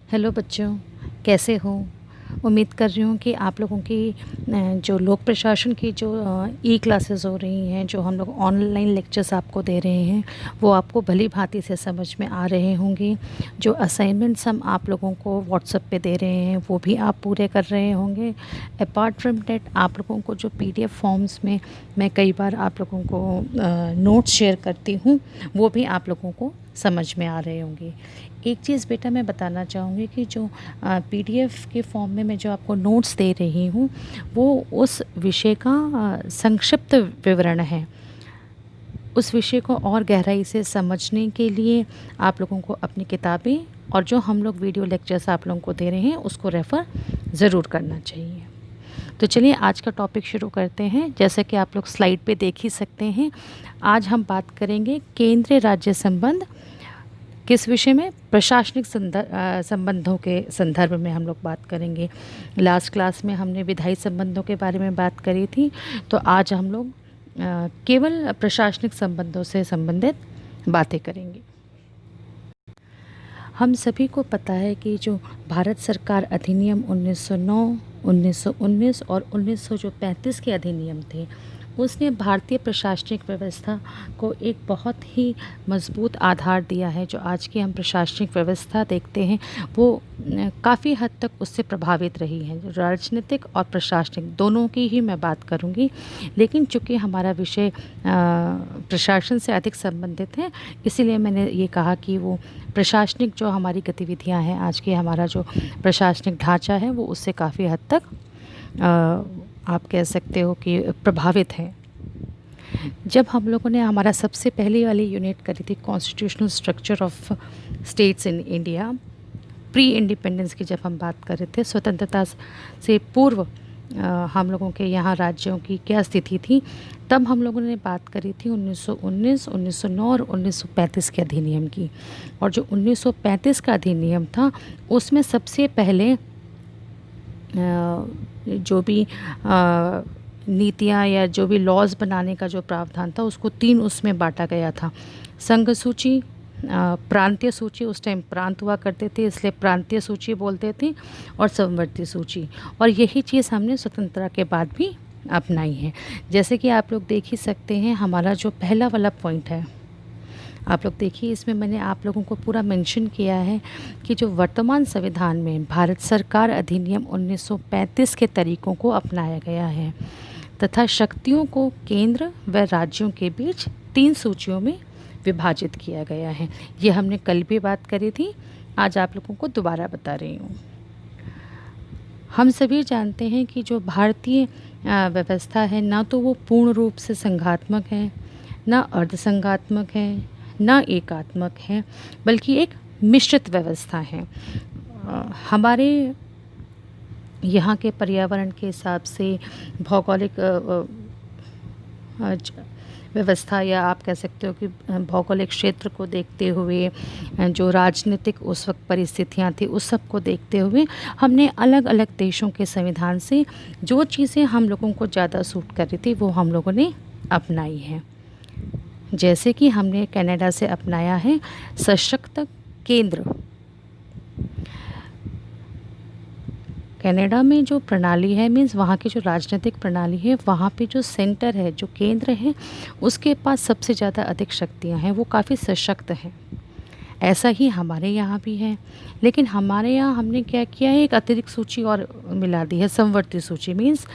Hello बच्चों, कैसे हो? उम्मीद कर रही हूँ कि आप लोगों की जो लोक प्रशासन की जो ई क्लासेस हो रही हैं, जो हम लोग ऑनलाइन लेक्चर्स आपको दे रहे हैं, वो आपको भली भांति से समझ में आ रहे होंगे। जो असाइनमेंट्स हम आप लोगों को व्हाट्सएप पे दे रहे हैं, वो भी आप पूरे कर रहे होंगे। अपार्ट फ्रॉम दैट, आप लोगों को जो पीडीएफ फॉर्म्स में मैं कई बार आप लोगों को नोट्स शेयर करती हूँ, वो भी आप लोगों को समझ में आ रहे होंगे। एक चीज़ बेटा मैं बताना चाहूँगी कि जो पीडीएफ के फॉर्म में मैं जो आपको नोट्स दे रही हूँ, वो उस विषय का संक्षिप्त विवरण है। उस विषय को और गहराई से समझने के लिए आप लोगों को अपनी किताबें और जो हम लोग वीडियो लेक्चर्स आप लोगों को दे रहे हैं, उसको रेफ़र ज़रूर करना चाहिए। तो चलिए आज का टॉपिक शुरू करते हैं। जैसा कि आप लोग स्लाइड पे देख ही सकते हैं, आज हम बात करेंगे केंद्रीय राज्य संबंध। किस विषय में? प्रशासनिक संबंधों के संदर्भ में हम लोग बात करेंगे। लास्ट क्लास में हमने विधायी संबंधों के बारे में बात करी थी, तो आज हम लोग केवल प्रशासनिक संबंधों से संबंधित बातें करेंगे। हम सभी को पता है कि जो भारत सरकार अधिनियम 1909, 1919 और 1935 के अधिनियम थे, उसने भारतीय प्रशासनिक व्यवस्था को एक बहुत ही मजबूत आधार दिया है। जो आज की हम प्रशासनिक व्यवस्था देखते हैं, वो काफ़ी हद तक उससे प्रभावित रही है। जो राजनीतिक और प्रशासनिक दोनों की ही मैं बात करूँगी, लेकिन चूँकि हमारा विषय प्रशासन से अधिक संबंधित है, इसीलिए मैंने ये कहा कि वो प्रशासनिक जो हमारी गतिविधियाँ हैं, आज के हमारा जो प्रशासनिक ढांचा है, वो उससे काफ़ी हद तक आप कह सकते हो कि प्रभावित है। जब हम लोगों ने हमारा सबसे पहली वाली यूनिट करी थी, constitutional structure of states in India, pre independence की जब हम बात कर रहे थे, स्वतंत्रता से पूर्व हम लोगों के यहाँ राज्यों की क्या स्थिति थी, तब हम लोगों ने बात करी थी 1919, 1909 और 1935 के अधिनियम की। और जो 1935 का अधिनियम था, उसमें सबसे पहले जो भी नीतियाँ या जो भी लॉज बनाने का जो प्रावधान था, उसको 3 उसमें बांटा गया था। संघ सूची, प्रांतीय सूची, उस टाइम प्रांत हुआ करते थे इसलिए प्रांतीय सूची बोलते थे, और समवर्ती सूची। और यही चीज़ हमने स्वतंत्रता के बाद भी अपनाई है। जैसे कि आप लोग देख ही सकते हैं, हमारा जो पहला वाला पॉइंट है, आप लोग देखिए, इसमें मैंने आप लोगों को पूरा मेंशन किया है कि जो वर्तमान संविधान में भारत सरकार अधिनियम 1935 के तरीकों को अपनाया गया है, तथा शक्तियों को केंद्र व राज्यों के बीच 3 सूचियों में विभाजित किया गया है। ये हमने कल भी बात करी थी, आज आप लोगों को दोबारा बता रही हूँ। हम सभी जानते हैं कि जो भारतीय व्यवस्था है, ना तो वो पूर्ण रूप से संघात्मक है, ना अर्धसंघात्मक है, ना एकात्मक है, बल्कि एक मिश्रित व्यवस्था है। हमारे यहाँ के पर्यावरण के हिसाब से, भौगोलिक व्यवस्था, या आप कह सकते हो कि भौगोलिक क्षेत्र को देखते हुए, जो राजनीतिक उस वक्त परिस्थितियाँ थी, उस सब को देखते हुए हमने अलग अलग देशों के संविधान से जो चीज़ें हम लोगों को ज़्यादा सूट कर रही थी, वो हम लोगों ने अपनाई है। जैसे कि हमने कनाडा से अपनाया है सशक्त केंद्र। कनाडा में जो प्रणाली है, मीन्स वहाँ की जो राजनीतिक प्रणाली है, वहाँ पे जो सेंटर है, जो केंद्र है, उसके पास सबसे ज़्यादा अधिक शक्तियाँ हैं, वो काफ़ी सशक्त हैं। ऐसा ही हमारे यहाँ भी है, लेकिन हमारे यहाँ हमने क्या किया है, एक अतिरिक्त सूची और मिला दी है, समवर्ती सूची। मीन्स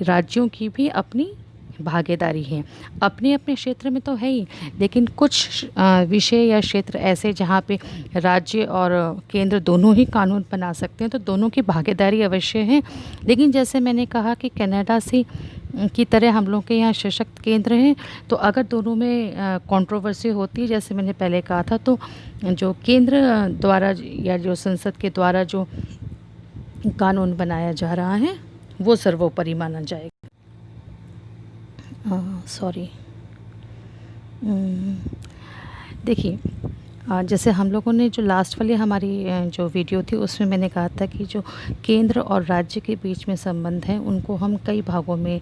राज्यों की भी अपनी भागीदारी है, अपने अपने क्षेत्र में तो है ही, लेकिन कुछ विषय या क्षेत्र ऐसे जहाँ पे राज्य और केंद्र दोनों ही कानून बना सकते हैं, तो दोनों की भागीदारी अवश्य है। लेकिन जैसे मैंने कहा कि कनाडा से की तरह हम लोग के यहाँ सशक्त केंद्र हैं, तो अगर दोनों में कंट्रोवर्सी होती है, जैसे मैंने पहले कहा था, तो जो केंद्र द्वारा या जो संसद के द्वारा जो कानून बनाया जा रहा है, वो सर्वोपरि माना जाएगा। सॉरी, देखिए, जैसे हम लोगों ने जो लास्ट वाली हमारी जो वीडियो थी उसमें मैंने कहा था कि जो केंद्र और राज्य के बीच में संबंध है उनको हम कई भागों में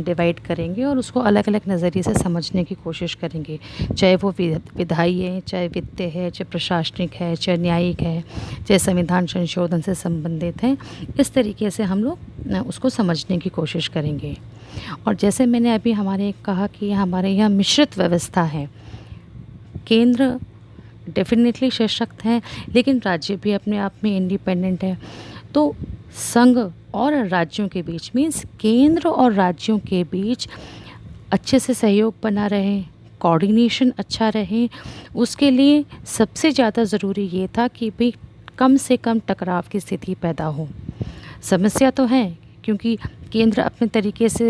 डिवाइड करेंगे और उसको अलग अलग नज़रिए से समझने की कोशिश करेंगे, चाहे वो विधायी है, चाहे वित्तीय है, चाहे प्रशासनिक है, चाहे न्यायिक है, चाहे संविधान संशोधन से संबंधित है। इस तरीके से हम लोग उसको समझने की कोशिश करेंगे। और जैसे मैंने अभी हमारे कहा कि हमारे यहाँ मिश्रित व्यवस्था है, केंद्र डेफिनेटली सशक्त है लेकिन राज्य भी अपने आप में इंडिपेंडेंट है। तो संघ और राज्यों के बीच मीन्स केंद्र और राज्यों के बीच अच्छे से सहयोग बना रहे, कोऑर्डिनेशन अच्छा रहे, उसके लिए सबसे ज़्यादा ज़रूरी ये था कि भाई कम से कम टकराव की स्थिति पैदा हो। समस्या तो है क्योंकि केंद्र अपने तरीके से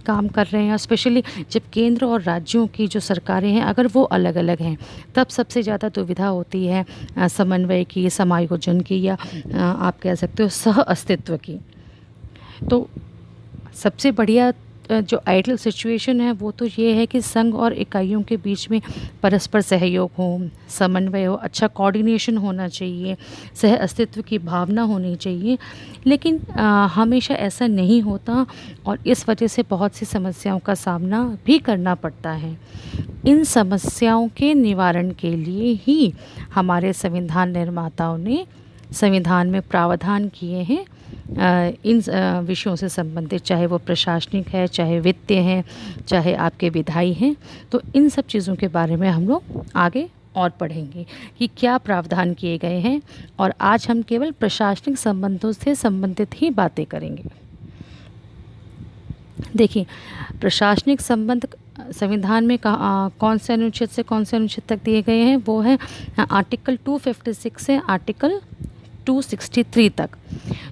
काम कर रहे हैं, स्पेशली जब केंद्र और राज्यों की जो सरकारें हैं अगर वो अलग अलग हैं तब सबसे ज़्यादा दुविधा होती है समन्वय की, समायोजन की, या आप कह सकते हो सह अस्तित्व की। तो सबसे बढ़िया जो आइडियल सिचुएशन है वो तो ये है कि संघ और इकाइयों के बीच में परस्पर सहयोग हो, समन्वय हो, अच्छा कोऑर्डिनेशन होना चाहिए, सह अस्तित्व की भावना होनी चाहिए। लेकिन हमेशा ऐसा नहीं होता और इस वजह से बहुत सी समस्याओं का सामना भी करना पड़ता है। इन समस्याओं के निवारण के लिए ही हमारे संविधान निर्माताओं ने संविधान में प्रावधान किए हैं इन विषयों से संबंधित, चाहे वो प्रशासनिक है, चाहे वित्तीय है, चाहे आपके विधायी हैं। तो इन सब चीज़ों के बारे में हम लोग आगे और पढ़ेंगे कि क्या प्रावधान किए गए हैं, और आज हम केवल प्रशासनिक संबंधों से संबंधित ही बातें करेंगे। देखिए, प्रशासनिक संबंध संविधान में कौन से अनुच्छेद से कौन से अनुच्छेद तक दिए गए हैं, वो है आर्टिकल 256 से आर्टिकल 263 तक।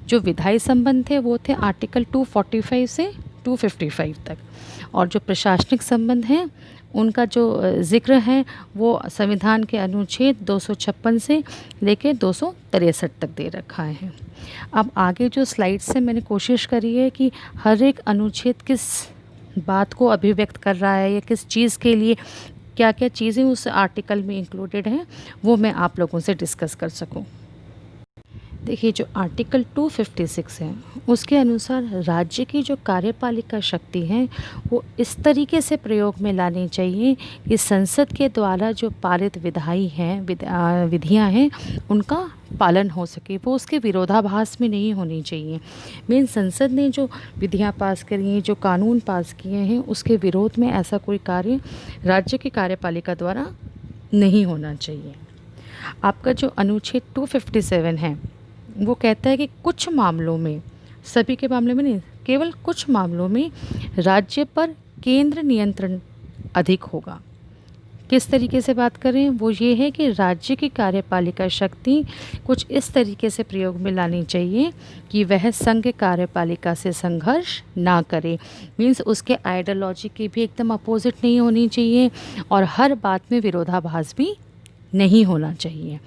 जो विधायी संबंध थे वो थे आर्टिकल 245 से 255 तक, और जो प्रशासनिक संबंध हैं उनका जो जिक्र है वो संविधान के अनुच्छेद 256 से लेके 263 तक दे रखा है। अब आगे जो स्लाइड से मैंने कोशिश करी है कि हर एक अनुच्छेद किस बात को अभिव्यक्त कर रहा है या किस चीज़ के लिए क्या क्या चीज़ें उस आर्टिकल में इंक्लूडेड हैं वो मैं आप लोगों से डिस्कस कर सकूं। देखिए, जो आर्टिकल 256 है उसके अनुसार राज्य की जो कार्यपालिका शक्ति है वो इस तरीके से प्रयोग में लानी चाहिए कि संसद के द्वारा जो पारित विधायी हैं विधियां हैं उनका पालन हो सके, वो उसके विरोधाभास में नहीं होनी चाहिए। मेन संसद ने जो विधियां पास करी हैं, जो कानून पास किए हैं, उसके विरोध में ऐसा कोई कार्य राज्य की कार्यपालिका द्वारा नहीं होना चाहिए। आपका जो अनुच्छेद 257 है वो कहता है कि कुछ मामलों में, सभी के मामले में नहीं, केवल कुछ मामलों में राज्य पर केंद्र नियंत्रण अधिक होगा। किस तरीके से बात करें, वो ये है कि राज्य की कार्यपालिका शक्ति कुछ इस तरीके से प्रयोग में लानी चाहिए कि वह संघ कार्यपालिका से संघर्ष ना करे। मीन्स उसके आइडियोलॉजी की भी एकदम अपोजिट नहीं होनी चाहिए और हर बात में विरोधाभास भी नहीं होना चाहिए।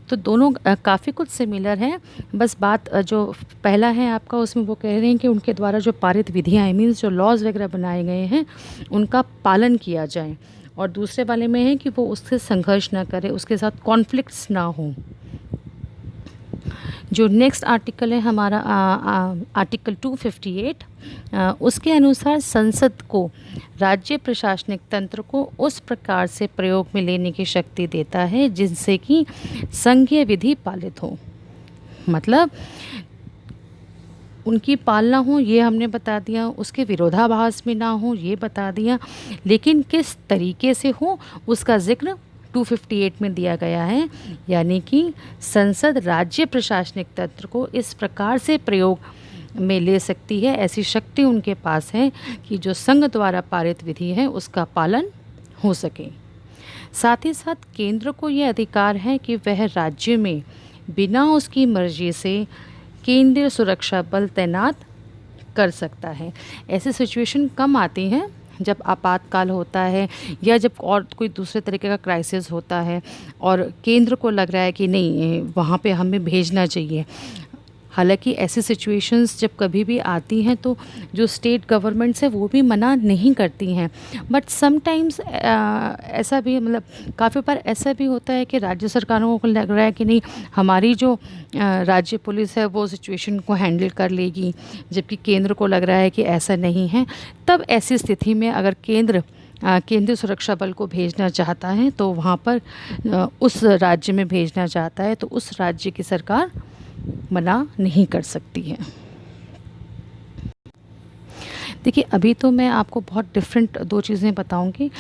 तो दोनों काफ़ी कुछ सिमिलर हैं, बस बात जो पहला है आपका उसमें वो कह रहे हैं कि उनके द्वारा जो पारित विधियाँ हैं मीन्स जो लॉज वगैरह बनाए गए हैं उनका पालन किया जाए, और दूसरे वाले में है कि वो उससे संघर्ष ना करे, उसके साथ कॉन्फ्लिक्ट्स ना हो। जो नेक्स्ट आर्टिकल है हमारा आर्टिकल 258, उसके अनुसार संसद को राज्य प्रशासनिक तंत्र को उस प्रकार से प्रयोग में लेने की शक्ति देता है जिनसे कि संघीय विधि पालित हो। मतलब उनकी पालना हो ये हमने बता दिया, उसके विरोधाभास में ना हो ये बता दिया, लेकिन किस तरीके से हो उसका जिक्र 258 में दिया गया है। यानी कि संसद राज्य प्रशासनिक तंत्र को इस प्रकार से प्रयोग में ले सकती है, ऐसी शक्ति उनके पास है कि जो संघ द्वारा पारित विधि है उसका पालन हो सके। साथ ही साथ केंद्र को ये अधिकार है कि वह राज्य में बिना उसकी मर्जी से केंद्रीय सुरक्षा बल तैनात कर सकता है। ऐसी सिचुएशन कम आती हैं जब आपातकाल होता है या जब और कोई दूसरे तरीके का क्राइसिस होता है और केंद्र को लग रहा है कि नहीं वहाँ पे हमें भेजना चाहिए। हालांकि ऐसी सिचुएशंस जब कभी भी आती हैं तो जो स्टेट गवर्नमेंट्स है वो भी मना नहीं करती हैं, बट समटाइम्स ऐसा भी मतलब काफ़ी बार ऐसा भी होता है कि राज्य सरकारों को लग रहा है कि नहीं, हमारी जो राज्य पुलिस है वो सिचुएशन को हैंडल कर लेगी, जबकि केंद्र को लग रहा है कि ऐसा नहीं है। तब ऐसी स्थिति में अगर केंद्र केंद्रीय सुरक्षा बल को भेजना चाहता है तो वहाँ पर उस राज्य में भेजना चाहता है तो उस राज्य की सरकार मना नहीं कर सकती है। देखिए, अभी तो मैं आपको बहुत डिफरेंट दो चीज़ें बताऊंगी।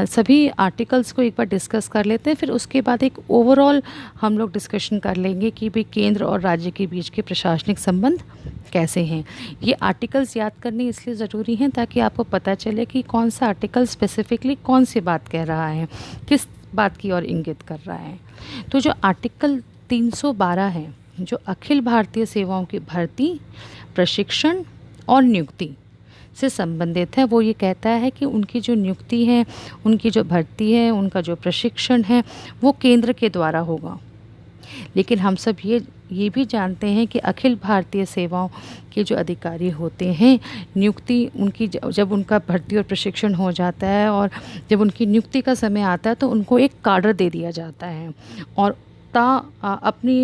सभी आर्टिकल्स को एक बार डिस्कस कर लेते हैं, फिर उसके बाद एक ओवरऑल हम लोग डिस्कशन कर लेंगे कि भाई केंद्र और राज्य के बीच के प्रशासनिक संबंध कैसे हैं। ये आर्टिकल्स याद करने इसलिए ज़रूरी हैं ताकि आपको पता चले कि कौन सा आर्टिकल स्पेसिफिकली कौन सी बात कह रहा है, किस बात की ओर इंगित कर रहा है। तो जो आर्टिकल 312 है, जो अखिल भारतीय सेवाओं की भर्ती, प्रशिक्षण और नियुक्ति से संबंधित है, वो ये कहता है कि उनकी जो नियुक्ति है, उनकी जो भर्ती है, उनका जो प्रशिक्षण है वो केंद्र के द्वारा होगा। लेकिन हम सब ये भी जानते हैं कि अखिल भारतीय सेवाओं के जो अधिकारी होते हैं, नियुक्ति उनकी जब उनका भर्ती और प्रशिक्षण हो जाता है और जब उनकी नियुक्ति का समय आता है तो उनको एक काडर दे दिया जाता है और अपनी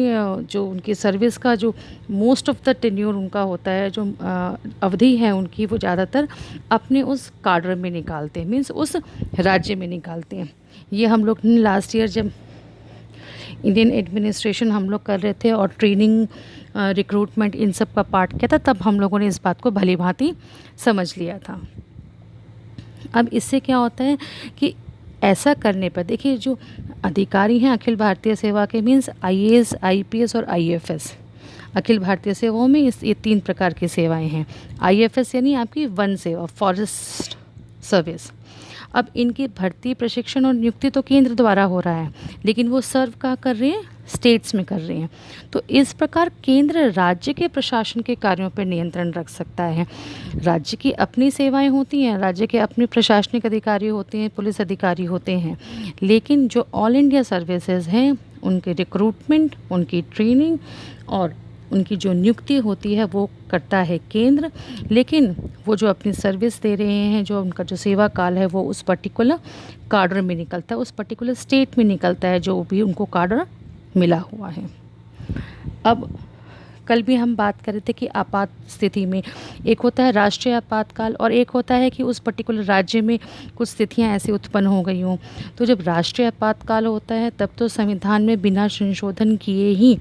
जो उनकी सर्विस का जो मोस्ट ऑफ द टेन्योर उनका होता है, जो अवधि है उनकी, वो ज़्यादातर अपने उस काडर में निकालते हैं, मीन्स उस राज्य में निकालते हैं। ये हम लोग लास्ट ईयर जब इंडियन एडमिनिस्ट्रेशन हम लोग कर रहे थे और ट्रेनिंग रिक्रूटमेंट इन सब का पार्ट किया था, तब हम लोगों ने इस बात को भली भांति समझ लिया था। अब इससे क्या होता है कि ऐसा करने पर देखिए, जो अधिकारी हैं अखिल भारतीय सेवा के, मीन्स आईएएस, आईपीएस और आईएफएस। अखिल भारतीय सेवाओं में ये 3 प्रकार की सेवाएं हैं। आईएफएस यानी आपकी वन सेवा, फॉरेस्ट सर्विस। अब इनकी भर्ती, प्रशिक्षण और नियुक्ति तो केंद्र द्वारा हो रहा है, लेकिन वो सर्व कहाँ कर रहे हैं, स्टेट्स में कर रहे हैं। तो इस प्रकार केंद्र राज्य के प्रशासन के कार्यों पर नियंत्रण रख सकता है। राज्य की अपनी सेवाएं होती हैं, राज्य के अपने प्रशासनिक अधिकारी होते हैं, पुलिस अधिकारी होते हैं, लेकिन जो ऑल इंडिया सर्विसेज हैं उनके रिक्रूटमेंट, उनकी ट्रेनिंग और उनकी जो नियुक्ति होती है वो करता है केंद्र। लेकिन वो जो अपनी सर्विस दे रहे हैं, जो उनका जो सेवा काल है, वो उस पर्टिकुलर काडर में निकलता है, उस पर्टिकुलर स्टेट में निकलता है जो भी उनको काडर मिला हुआ है। अब कल भी हम बात कर रहे थे कि आपात स्थिति में एक होता है राष्ट्रीय आपातकाल और एक होता है कि उस पर्टिकुलर राज्य में कुछ स्थितियां ऐसी उत्पन्न हो गई हों। तो जब राष्ट्रीय आपातकाल होता है तब तो संविधान में बिना संशोधन किए ही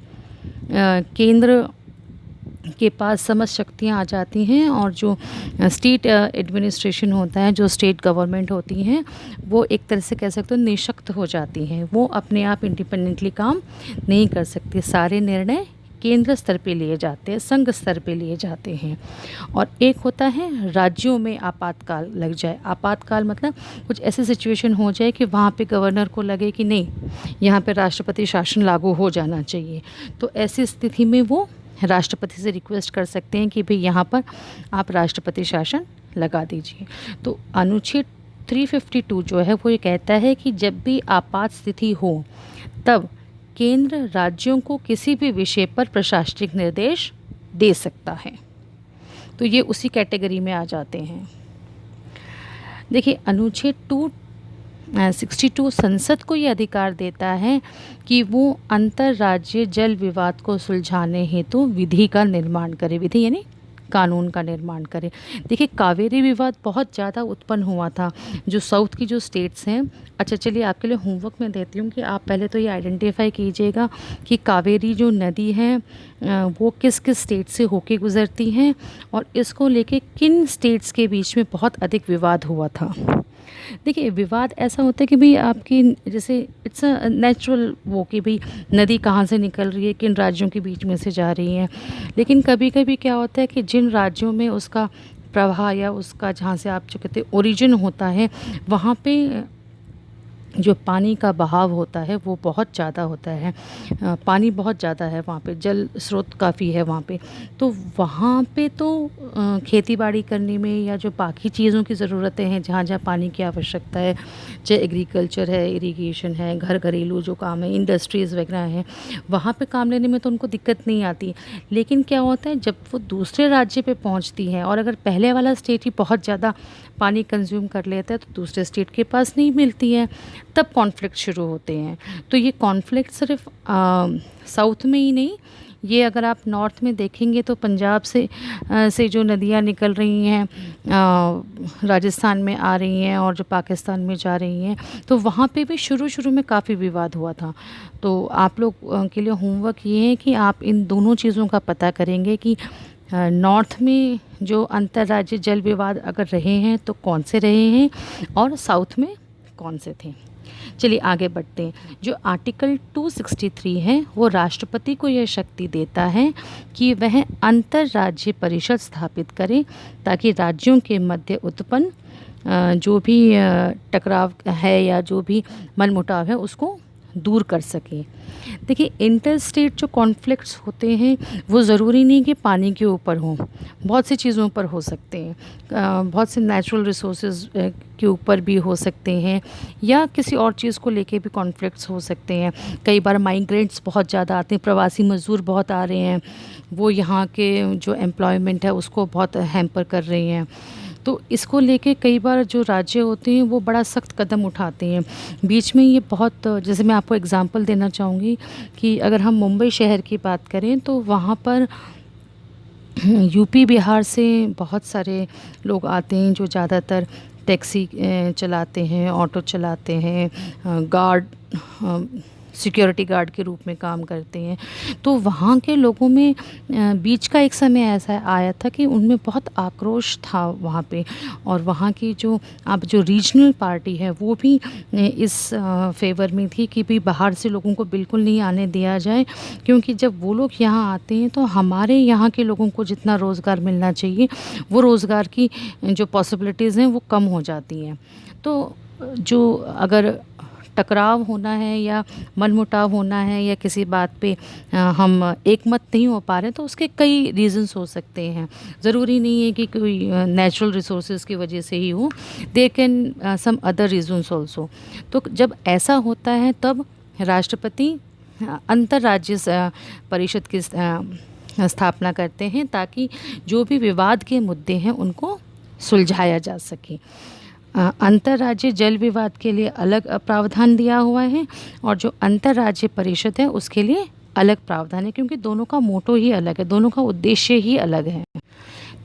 केंद्र के पास समस्त शक्तियाँ आ जाती हैं और जो स्टेट एडमिनिस्ट्रेशन होता है, जो स्टेट गवर्नमेंट होती हैं, वो एक तरह से कह सकते हो निःशक्त हो जाती हैं। वो अपने आप इंडिपेंडेंटली काम नहीं कर सकती। सारे निर्णय केंद्र स्तर पे लिए जाते हैं, संघ स्तर पे लिए जाते हैं। और एक होता है राज्यों में आपातकाल लग जाए। आपातकाल मतलब कुछ ऐसी सिचुएशन हो जाए कि वहाँ पे गवर्नर को लगे कि नहीं, यहाँ पे राष्ट्रपति शासन लागू हो जाना चाहिए। तो ऐसी स्थिति में वो राष्ट्रपति से रिक्वेस्ट कर सकते हैं कि भाई यहाँ पर आप राष्ट्रपति शासन लगा दीजिए। तो अनुच्छेद 352 जो है वो ये कहता है कि जब भी आपात स्थिति हो तब केंद्र राज्यों को किसी भी विषय पर प्रशासनिक निर्देश दे सकता है। तो ये उसी कैटेगरी में आ जाते हैं। देखिए, अनुच्छेद 262 संसद को ये अधिकार देता है कि वो अंतर्राज्यीय जल विवाद को सुलझाने हेतु विधि का निर्माण करे। विधि यानी कानून का निर्माण करे। देखिए, कावेरी विवाद बहुत ज़्यादा उत्पन्न हुआ था। जो साउथ की जो स्टेट्स हैं, अच्छा चलिए आपके लिए होमवर्क में देती हूँ कि आप पहले तो ये आइडेंटिफाई कीजिएगा कि कावेरी जो नदी है वो किस किस स्टेट से होके गुज़रती हैं और इसको लेके किन स्टेट्स के बीच में बहुत अधिक विवाद हुआ था। देखिए, विवाद ऐसा होता है कि भाई आपकी जैसे इट्स अ नेचुरल वो कि भाई नदी कहाँ से निकल रही है, किन राज्यों के बीच में से जा रही है। लेकिन कभी कभी क्या होता है कि जिन राज्यों में उसका प्रवाह या उसका जहाँ से आप जो कहते हैं ओरिजिन होता है, वहाँ पे जो पानी का बहाव होता है वो बहुत ज़्यादा होता है। पानी बहुत ज़्यादा है वहाँ पे, जल स्रोत काफ़ी है वहाँ पे। तो वहाँ पे तो खेती बाड़ी करने में या जो बाकी चीज़ों की ज़रूरतें हैं, जहाँ जहाँ पानी की आवश्यकता है, चाहे एग्रीकल्चर है, इरिगेशन है, घरेलू जो काम है, इंडस्ट्रीज़ वगैरह हैं, वहाँ पे काम लेने में तो उनको दिक्कत नहीं आती। लेकिन क्या होता है, जब वो दूसरे राज्य पे पहुँचती हैं और अगर पहले वाला स्टेट ही बहुत ज़्यादा पानी कंज्यूम कर लेता है तो दूसरे स्टेट के पास नहीं मिलती है, तब कॉन्फ्लिक्ट शुरू होते हैं। तो ये कॉन्फ्लिक्ट सिर्फ साउथ में ही नहीं, ये अगर आप नॉर्थ में देखेंगे तो पंजाब से जो नदियाँ निकल रही हैं, राजस्थान में आ रही हैं और जो पाकिस्तान में जा रही हैं, तो वहाँ पे भी शुरू में काफ़ी विवाद हुआ था। तो आप लोग के लिए होमवर्क ये है कि आप इन दोनों चीज़ों का पता करेंगे कि नॉर्थ में जो अंतर्राज्यीय जल विवाद अगर रहे हैं तो कौन से रहे हैं और साउथ में कौन से थे। चलिए आगे बढ़ते हैं। जो आर्टिकल 263 है वो राष्ट्रपति को यह शक्ति देता है कि वह अंतर्राज्यीय परिषद स्थापित करे ताकि राज्यों के मध्य उत्पन्न जो भी टकराव है या जो भी मनमुटाव है उसको दूर कर सके। देखिए, इंटर स्टेट जो कॉन्फ्लिक्ट्स होते हैं वो ज़रूरी नहीं कि पानी के ऊपर हों, बहुत सी चीज़ों पर हो सकते हैं। बहुत से नेचुरल रिसोर्सेज के ऊपर भी हो सकते हैं या किसी और चीज़ को लेके भी कॉन्फ्लिक्ट्स हो सकते हैं। कई बार माइग्रेंट्स बहुत ज़्यादा आते हैं, प्रवासी मज़दूर बहुत आ रहे हैं, वो यहाँ के जो एम्प्लॉयमेंट है उसको बहुत हैम्पर कर रहे हैं। तो इसको लेके कई बार जो राज्य होते हैं वो बड़ा सख्त कदम उठाते हैं। बीच में ये बहुत, जैसे मैं आपको एग्ज़ाम्पल देना चाहूँगी कि अगर हम मुंबई शहर की बात करें तो वहाँ पर यूपी बिहार से बहुत सारे लोग आते हैं जो ज़्यादातर टैक्सी चलाते हैं, ऑटो चलाते हैं, गार्ड सिक्योरिटी गार्ड के रूप में काम करते हैं। तो वहाँ के लोगों में बीच का एक समय ऐसा आया था कि उनमें बहुत आक्रोश था वहाँ पे, और वहाँ की जो अब जो रीजनल पार्टी है वो भी इस फेवर में थी कि भाई बाहर से लोगों को बिल्कुल नहीं आने दिया जाए, क्योंकि जब वो लोग यहाँ आते हैं तो हमारे यहाँ के लोगों को जितना रोज़गार मिलना चाहिए वो रोज़गार की जो पॉसिबिलिटीज़ हैं वो कम हो जाती हैं। तो जो अगर टकराव होना है या मनमुटाव होना है या किसी बात पे हम एक मत नहीं हो पा रहे तो उसके कई रीज़न्स हो सकते हैं। ज़रूरी नहीं है कि कोई नेचुरल रिसोर्सेज की वजह से ही हो, there can some other reasons also. तो जब ऐसा होता है तब राष्ट्रपति अंतर्राज्यीय परिषद की स्थापना करते हैं ताकि जो भी विवाद के मुद्दे हैं उनको सुलझाया जा सके। अंतर्राज्यीय जल विवाद के लिए अलग प्रावधान दिया हुआ है और जो अंतर्राज्यीय परिषद है उसके लिए अलग प्रावधान है, क्योंकि दोनों का मोटो ही अलग है, दोनों का उद्देश्य ही अलग है।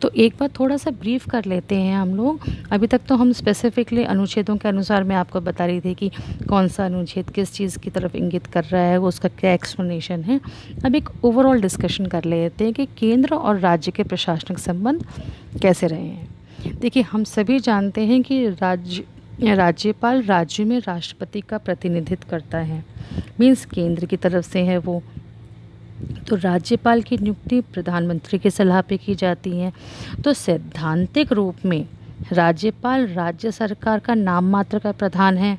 तो एक बार थोड़ा सा ब्रीफ कर लेते हैं हम लोग। अभी तक तो हम स्पेसिफिकली अनुच्छेदों के अनुसार मैं आपको बता रही थी कि कौन सा अनुच्छेद किस चीज़ की तरफ इंगित कर रहा है, वो उसका क्या एक्सप्लेनेशन है। अब एक ओवरऑल डिस्कशन कर लेते हैं कि केंद्र और राज्य के प्रशासनिक संबंध कैसे रहे हैं। देखिए, हम सभी जानते हैं कि राज्यपाल राज्य में राष्ट्रपति का प्रतिनिधित्व करता है, मीन्स केंद्र की तरफ से है वो। तो राज्यपाल की नियुक्ति प्रधानमंत्री की सलाह पे की जाती है। तो सैद्धांतिक रूप में राज्यपाल राज्य सरकार का नाम मात्र का प्रधान है,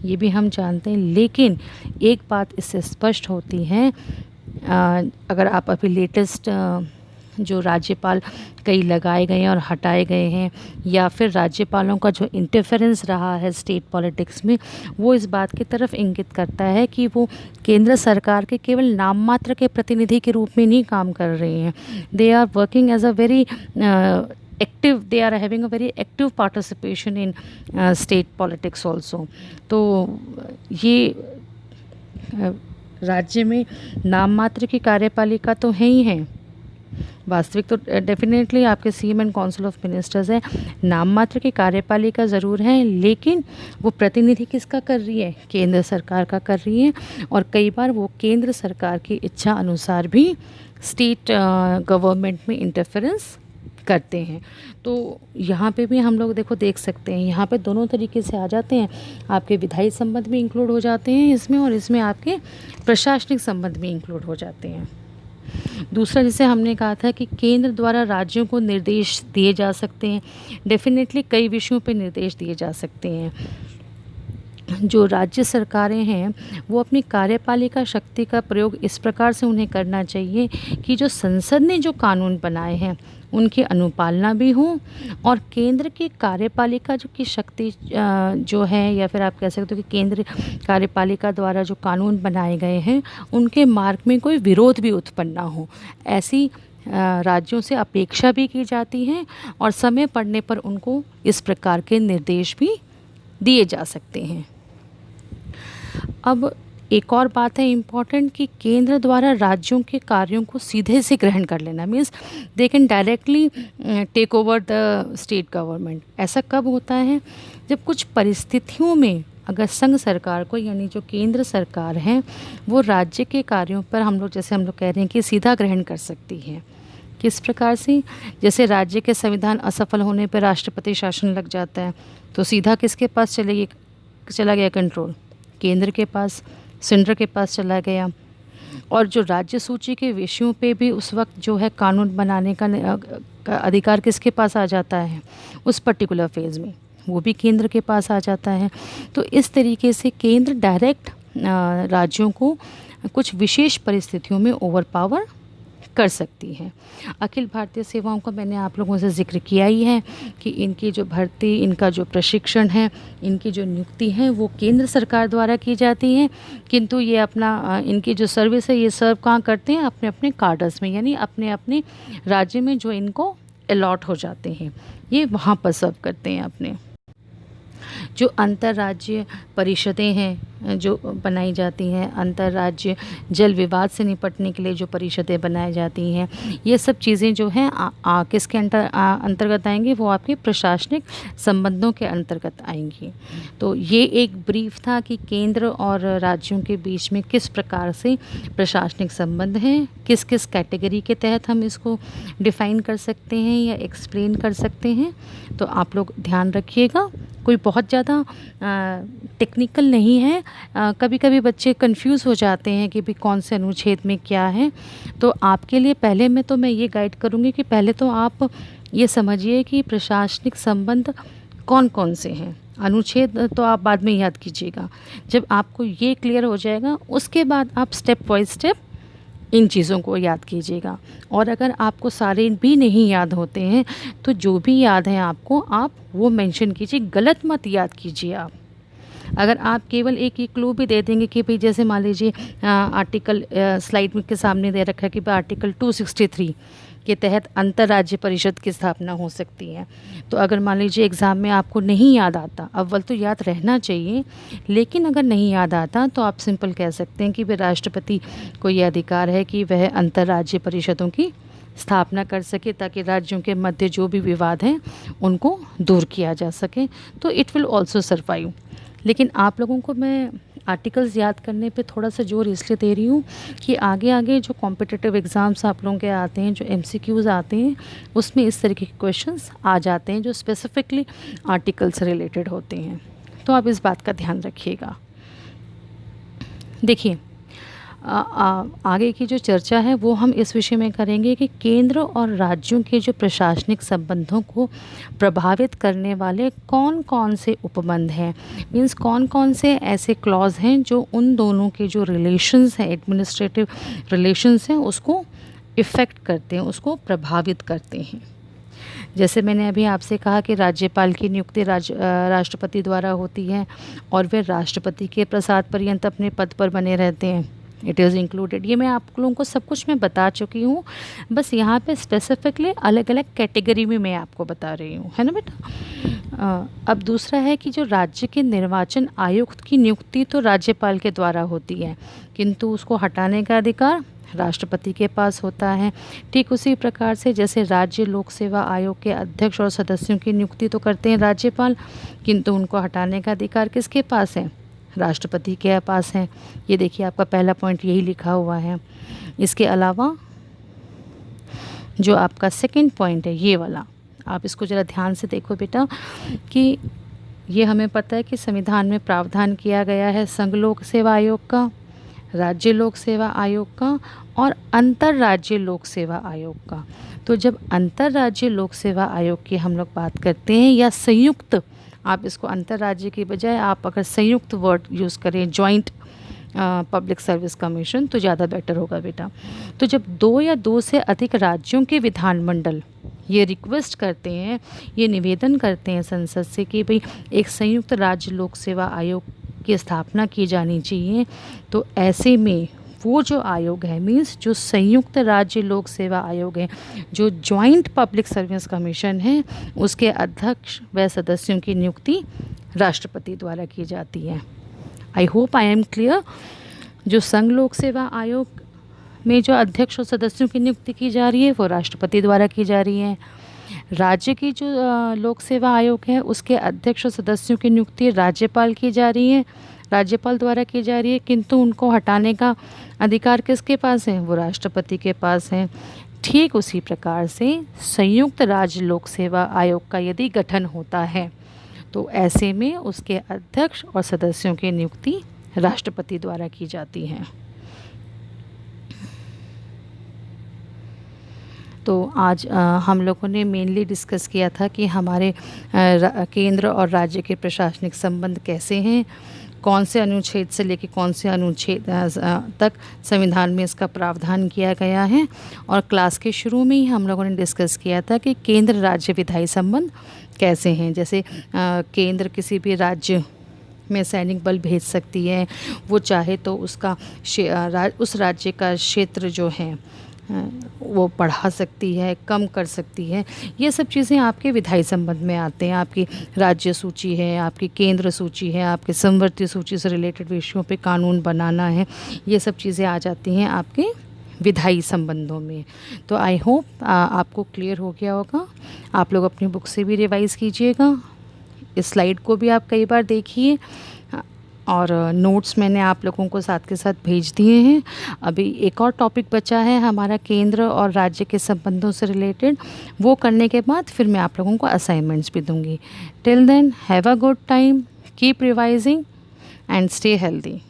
ये भी हम जानते हैं। लेकिन एक बात इससे स्पष्ट होती है, अगर आप अभी लेटेस्ट जो राज्यपाल कई लगाए गए हैं और हटाए गए हैं, या फिर राज्यपालों का जो इंटरफेरेंस रहा है स्टेट पॉलिटिक्स में, वो इस बात की तरफ इंगित करता है कि वो केंद्र सरकार के केवल नाम मात्र के प्रतिनिधि के रूप में नहीं काम कर रहे हैं। They are working as a very active, they are having a very active participation in state politics also. तो ये राज्य में नाम मात्र की कार्यपालिका तो है ही है, वास्तविक तो डेफिनेटली आपके CM and council of ministers है। नाम मात्र की कार्यपालिका ज़रूर है, लेकिन वो प्रतिनिधि किसका कर रही है? केंद्र सरकार का कर रही है, और कई बार वो केंद्र सरकार की इच्छा अनुसार भी स्टेट गवर्नमेंट में इंटरफेरेंस करते हैं। तो यहाँ पे भी हम लोग देख सकते हैं, यहाँ पे दोनों तरीके से आ जाते हैं। आपके विधायी संबंध भी इंक्लूड हो जाते हैं इसमें, और इसमें आपके प्रशासनिक संबंध भी इंक्लूड हो जाते हैं। दूसरा, जैसे हमने कहा था कि केंद्र द्वारा राज्यों को निर्देश दिए जा सकते हैं, डेफिनेटली कई विषयों पे निर्देश दिए जा सकते हैं। जो राज्य सरकारें हैं वो अपनी कार्यपालिका शक्ति का प्रयोग इस प्रकार से उन्हें करना चाहिए कि जो संसद ने जो कानून बनाए हैं उनकी अनुपालना भी हो, और केंद्र की कार्यपालिका जो की शक्ति जो है, या फिर आप कह सकते हो कि केंद्र कार्यपालिका द्वारा जो कानून बनाए गए हैं उनके मार्ग में कोई विरोध भी उत्पन्न ना हो, ऐसी राज्यों से अपेक्षा भी की जाती है, और समय पड़ने पर उनको इस प्रकार के निर्देश भी दिए जा सकते हैं। अब एक और बात है इम्पॉर्टेंट कि केंद्र द्वारा राज्यों के कार्यों को सीधे से ग्रहण कर लेना, means they can directly take over the state government. ऐसा कब होता है? जब कुछ परिस्थितियों में अगर संघ सरकार को, यानी जो केंद्र सरकार है, वो राज्य के कार्यों पर हम लोग कह रहे हैं कि सीधा ग्रहण कर सकती है। किस प्रकार से? जैसे राज्य के संविधान असफल होने पर राष्ट्रपति शासन लग जाता है, तो सीधा किसके पास चला गया कंट्रोल? केंद्र के पास, सेंटर के पास चला गया। और जो राज्य सूची के विषयों पे भी उस वक्त जो है कानून बनाने का अधिकार किसके पास आ जाता है उस पर्टिकुलर फेज़ में? वो भी केंद्र के पास आ जाता है। तो इस तरीके से केंद्र डायरेक्ट राज्यों को कुछ विशेष परिस्थितियों में ओवरपावर कर सकती है। अखिल भारतीय सेवाओं का मैंने आप लोगों से ज़िक्र किया ही है कि इनकी जो भर्ती, इनका जो प्रशिक्षण है, इनकी जो नियुक्ति है वो केंद्र सरकार द्वारा की जाती है, किंतु ये अपना इनकी जो सर्विस है ये सर्व कहाँ करते हैं? अपने अपने कार्डर्स में, यानी अपने अपने राज्य में जो इनको अलॉट हो जाते हैं ये वहाँ पर सर्व करते हैं अपने। जो अंतर्राज्यीय परिषदें हैं जो बनाई जाती हैं, अंतर्राज्यीय जल विवाद से निपटने के लिए जो परिषदें बनाई जाती हैं, ये सब चीज़ें जो हैं किसके अंतर्गत आएंगी? वो आपके प्रशासनिक संबंधों के अंतर्गत आएंगी। तो ये एक ब्रीफ था कि केंद्र और राज्यों के बीच में किस प्रकार से प्रशासनिक संबंध हैं, किस किस कैटेगरी के तहत हम इसको डिफ़ाइन कर सकते हैं या एक्सप्लेन कर सकते हैं। तो आप लोग ध्यान रखिएगा, कोई बहुत ज़्यादा टेक्निकल नहीं है। कभी कभी बच्चे कंफ्यूज हो जाते हैं कि भाई कौन से अनुच्छेद में क्या है। तो आपके लिए पहले में तो मैं ये गाइड करूँगी कि पहले तो आप ये समझिए कि प्रशासनिक संबंध कौन कौन से हैं। अनुच्छेद तो आप बाद में याद कीजिएगा। जब आपको ये क्लियर हो जाएगा उसके बाद आप स्टेप बाय स्टेप इन चीज़ों को याद कीजिएगा। और अगर आपको सारे भी नहीं याद होते हैं तो जो भी याद है आपको आप वो मेंशन कीजिए, गलत मत याद कीजिए आप। अगर आप केवल एक ही क्लू भी दे देंगे कि भाई जैसे मान लीजिए आर्टिकल स्लाइड में के सामने दे रखा है कि भाई आर्टिकल 263 के तहत अंतर्राज्य परिषद की स्थापना हो सकती है, तो अगर मान लीजिए एग्ज़ाम में आपको नहीं याद आता, अव्वल तो याद रहना चाहिए, लेकिन अगर नहीं याद आता तो आप सिंपल कह सकते हैं कि भाई राष्ट्रपति को ये अधिकार है कि वह अंतर्राज्य परिषदों की स्थापना कर सके ताकि राज्यों के मध्य जो भी विवाद हैं उनको दूर किया जा सके। तो इट विल ऑल्सो सर्वाइव। लेकिन आप लोगों को मैं आर्टिकल्स याद करने पे थोड़ा सा जोर इसलिए दे रही हूँ कि आगे आगे जो कॉम्पिटिटिव एग्ज़ाम्स आप लोगों के आते हैं, जो MCQs आते हैं, उसमें इस तरीके के क्वेश्चंस आ जाते हैं जो स्पेसिफिकली आर्टिकल से रिलेटेड होते हैं। तो आप इस बात का ध्यान रखिएगा। देखिए आगे की जो चर्चा है वो हम इस विषय में करेंगे कि केंद्र और राज्यों के जो प्रशासनिक संबंधों को प्रभावित करने वाले कौन कौन से उपबंध हैं, मीन्स कौन कौन से ऐसे क्लॉज हैं जो उन दोनों के जो रिलेशंस हैं, एडमिनिस्ट्रेटिव रिलेशंस हैं, उसको इफ़ेक्ट करते हैं, उसको प्रभावित करते हैं। जैसे मैंने अभी आपसे कहा कि राज्यपाल की नियुक्ति राष्ट्रपति द्वारा होती है और वे राष्ट्रपति के प्रसाद पर्यंत अपने पद पर बने रहते हैं, इट इज़ इंक्लूडेड। ये मैं आप लोगों को सब कुछ मैं बता चुकी हूँ, बस यहाँ पे स्पेसिफिकली अलग अलग कैटेगरी में मैं आपको बता रही हूँ, है ना बेटा। अब दूसरा है कि जो राज्य के निर्वाचन आयुक्त की नियुक्ति तो राज्यपाल के द्वारा होती है, किंतु उसको हटाने का अधिकार राष्ट्रपति के पास होता है। ठीक उसी प्रकार से जैसे राज्य लोक सेवा आयोग के अध्यक्ष और सदस्यों की नियुक्ति तो करते हैं राज्यपाल, किंतु उनको हटाने का अधिकार किसके पास है? राष्ट्रपति के पास है। ये देखिए आपका पहला पॉइंट यही लिखा हुआ है। इसके अलावा जो आपका सेकंड पॉइंट है ये वाला, आप इसको ज़रा ध्यान से देखो बेटा कि ये हमें पता है कि संविधान में प्रावधान किया गया है संघ लोक सेवा आयोग का, राज्य लोक सेवा आयोग का और अंतर्राज्यीय लोक सेवा आयोग का। तो जब अंतर्राज्यीय लोक सेवा आयोग की हम लोग बात करते हैं या संयुक्त आप इसको अंतर्राज्य की बजाय आप अगर संयुक्त वर्ड यूज़ करें, जॉइंट पब्लिक सर्विस कमीशन, तो ज़्यादा बेटर होगा बेटा। तो जब 2 या 2 से अधिक राज्यों के विधानमंडल ये रिक्वेस्ट करते हैं, ये निवेदन करते हैं संसद से कि भाई एक संयुक्त राज्य लोक सेवा आयोग की स्थापना की जानी चाहिए, तो ऐसे में वो जो आयोग है, मीन्स जो संयुक्त राज्य लोक सेवा आयोग है, जो जॉइंट पब्लिक सर्विस कमीशन है, उसके अध्यक्ष व सदस्यों की नियुक्ति राष्ट्रपति द्वारा की जाती है। I hope I am clear. जो संघ लोक सेवा आयोग में जो अध्यक्ष और सदस्यों की नियुक्ति की जा रही है वो राष्ट्रपति द्वारा की जा रही है। राज्य की जो लोक सेवा आयोग है उसके अध्यक्ष और सदस्यों की नियुक्ति राज्यपाल की जा रही है, राज्यपाल द्वारा की जा रही है, किंतु उनको हटाने का अधिकार किसके पास है? वो राष्ट्रपति के पास है। ठीक उसी प्रकार से संयुक्त राज्य लोक सेवा आयोग का यदि गठन होता है तो ऐसे में उसके अध्यक्ष और सदस्यों की नियुक्ति राष्ट्रपति द्वारा की जाती है। तो आज हम लोगों ने मेनली डिस्कस किया था कि हमारे केंद्र और राज्य के प्रशासनिक संबंध कैसे हैं, कौन से अनुच्छेद से लेकर कौन से अनुच्छेद तक संविधान में इसका प्रावधान किया गया है। और क्लास के शुरू में ही हम लोगों ने डिस्कस किया था कि केंद्र राज्य विधायी संबंध कैसे हैं। जैसे केंद्र किसी भी राज्य में सैनिक बल भेज सकती है, वो चाहे तो उसका उस राज्य का क्षेत्र जो है वो बढ़ा सकती है, कम कर सकती है। ये सब चीज़ें आपके विधायी संबंध में आते हैं। आपकी राज्य सूची है, आपकी केंद्र सूची है, आपके समवर्ती सूची से रिलेटेड विषयों पे कानून बनाना है, ये सब चीज़ें आ जाती हैं आपके विधायी संबंधों में। तो आई होप आपको क्लियर हो गया होगा। आप लोग अपनी बुक से भी रिवाइज़ कीजिएगा, इस स्लाइड को भी आप कई बार देखिए, और नोट्स मैंने आप लोगों को साथ के साथ भेज दिए हैं। अभी एक और टॉपिक बचा है हमारा केंद्र और राज्य के संबंधों से रिलेटेड, वो करने के बाद फिर मैं आप लोगों को असाइनमेंट्स भी दूंगी। Till then have a good time, keep revising and stay healthy.